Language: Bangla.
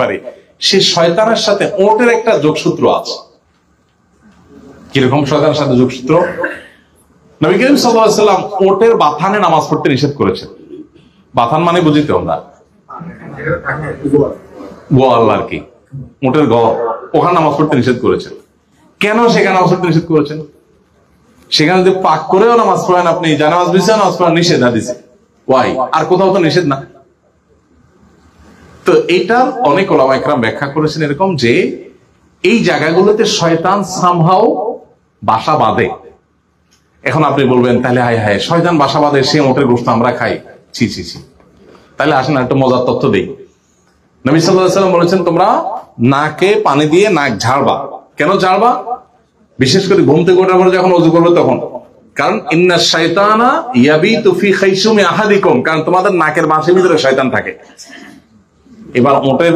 পারে সে শয়তানের সাথে ওটের একটা যোগসূত্র আছে। কিরকম শয়তানের সাথে যোগসূত্র? নবী করিম সাল্লাল্লাহু আলাইহি ওয়াসাল্লাম ওটের বাথানে নামাজ পড়তে নিষেধ করেছেন। বাথান মানে বুঝিতে আমরা গোয়াল আর কি, ওটের ঘর, ওখানে নামাজ পড়তে নিষেধ করেছেন। কেন সেখানে নামাজ পড়তে নিষেধ করেছেন? সেখানে যদি পাক করেও নামাজ পড়েন, আপনি জানাজ বিষয়ে নামাজ পড়েন নিষেধ হাদিসে, ওয়াই আর কোথাও তো নিষেধ না। তো এটার অনেক ওলামা ইকরাম ব্যাখ্যা করেছেন এরকম যে এই জায়গাগুলোতে শয়তান সামহাও বাসা বাঁধে। এখন আপনি বলবেন তাহলে হায় হায় শয়তান বাসা বাঁধে, সে ওটের গোশত আমরা খাই, ছি ছি ছি। তাহলে আসেন একটা মজার তথ্য দেই। নবী সাল্লাল্লাহু আলাইহি ওয়াসাল্লাম বলেছেন তোমরা নাকে পানি দিয়ে নাক ঝাড়বা। কেন ঝাড়বা? বিশেষ করে ঘুম থেকে ওঠার পরে যখন ওযু করবে তখন। কারণ ইন্না শাইতানা ইয়াবিতু ফি খাইশুমি আহাদিকুম, কারণ তোমাদের নাকের বাঁশের ভিতরে শয়তান থাকে। এবার ওটের